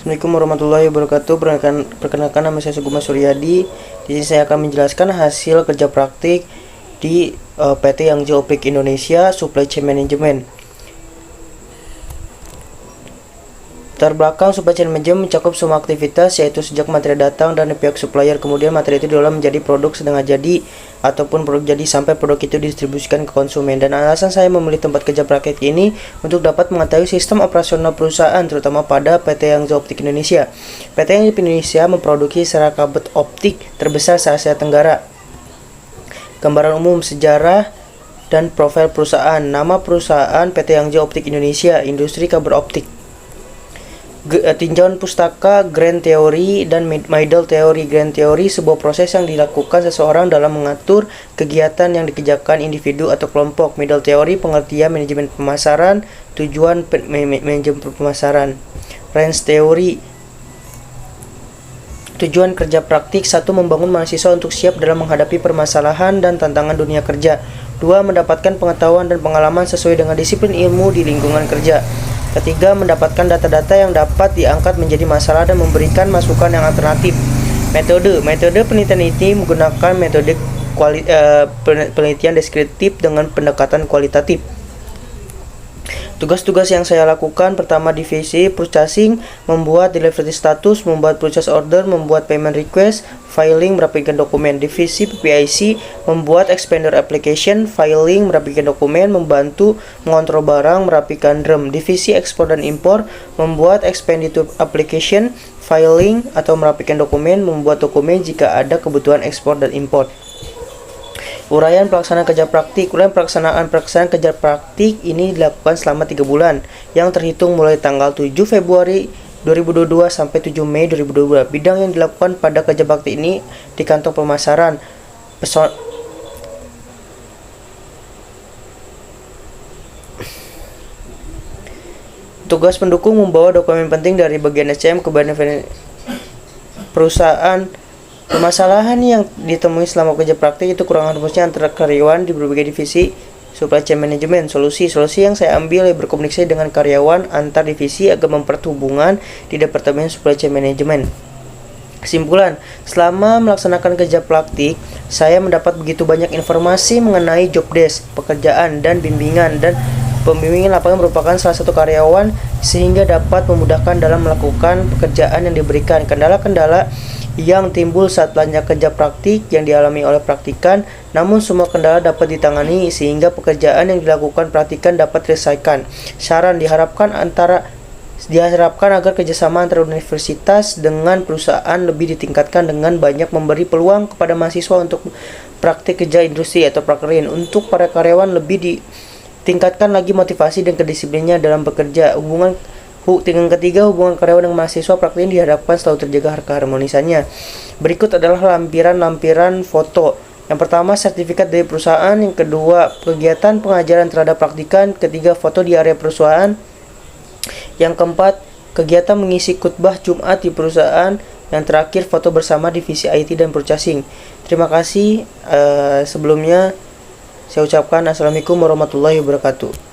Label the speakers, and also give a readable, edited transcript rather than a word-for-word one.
Speaker 1: Assalamualaikum warahmatullahi wabarakatuh. Perkenalkan nama saya Suguma Suryadi. Di sini saya akan menjelaskan hasil kerja praktik di PT Yangzhou Optik Indonesia Supply Chain Management. Latar belakang supply chain management mencakup semua aktivitas, yaitu sejak materi datang dan pihak supplier, kemudian materi itu diolah menjadi produk setengah jadi ataupun produk jadi sampai produk itu didistribusikan ke konsumen. Dan alasan saya memilih tempat kerja praktik ini untuk dapat mengetahui sistem operasional perusahaan, terutama pada PT Yangzhou Optik Indonesia. PT Yangzhou Indonesia memproduksi serabut optik terbesar se-Asia Tenggara. Gambaran umum, sejarah dan profil perusahaan. Nama perusahaan PT Yangzhou Optik Indonesia, industri kabel optik. Tinjauan pustaka Grand Theory dan Middle Theory. Grand Theory sebuah proses yang dilakukan seseorang dalam mengatur kegiatan yang dikerjakan individu atau kelompok. Middle Theory pengertian manajemen pemasaran, tujuan manajemen pemasaran. Range Theory tujuan kerja praktik. 1. Membangun mahasiswa untuk siap dalam menghadapi permasalahan dan tantangan dunia kerja. 2. Mendapatkan pengetahuan dan pengalaman sesuai dengan disiplin ilmu di lingkungan kerja. Ketiga, mendapatkan data-data yang dapat diangkat menjadi masalah dan memberikan masukan yang alternatif. Metode penelitian ini menggunakan metode penelitian deskriptif dengan pendekatan kualitatif. Tugas-tugas yang saya lakukan: pertama, divisi purchasing, membuat delivery status, membuat purchase order, membuat payment request, filing, merapikan dokumen. Divisi PPIC, membuat expander application, filing, merapikan dokumen, membantu mengontrol barang, merapikan drum. Divisi ekspor dan impor, membuat expenditure application, filing atau merapikan dokumen, membuat dokumen jika ada kebutuhan ekspor dan impor. Uraian pelaksanaan kerja praktik. Uraian pelaksanaan kerja praktik ini dilakukan selama 3 bulan yang terhitung mulai tanggal 7 Februari 2022 sampai 7 Mei 2022. Bidang yang dilakukan pada kerja bakti ini di kantong pemasaran, tugas pendukung membawa dokumen penting dari bagian SCM ke bagian perusahaan. Permasalahan yang ditemui selama kerja praktik itu kurang harmonisnya antara karyawan di berbagai divisi supply chain management. Solusi yang saya ambil berkomunikasi dengan karyawan antar divisi agar mempererat hubungan di departemen supply chain management. Kesimpulan, selama melaksanakan kerja praktik, saya mendapat begitu banyak informasi mengenai job desk, pekerjaan, dan bimbingan. Dan pembimbingan lapangan merupakan salah satu karyawan sehingga dapat memudahkan dalam melakukan pekerjaan yang diberikan. Kendala-kendala yang timbul saat belanja kerja praktik yang dialami oleh praktikan, namun semua kendala dapat ditangani sehingga pekerjaan yang dilakukan praktikan dapat diselesaikan. Saran, diharapkan agar kerjasama antara universitas dengan perusahaan lebih ditingkatkan dengan banyak memberi peluang kepada mahasiswa untuk praktik kerja industri atau prakerin. Untuk para karyawan lebih ditingkatkan lagi motivasi dan kedisiplinnya dalam bekerja. Dengan ketiga, hubungan karyawan dengan mahasiswa praktik ini diharapkan selalu terjaga keharmonisannya. Berikut adalah lampiran foto. Yang pertama, sertifikat dari perusahaan. Yang kedua, kegiatan pengajaran terhadap praktikan. Ketiga, foto di area perusahaan. Yang keempat, kegiatan mengisi khutbah Jumat di perusahaan. Yang terakhir, foto bersama divisi IT dan purchasing. Terima kasih. Sebelumnya saya ucapkan Assalamualaikum warahmatullahi wabarakatuh.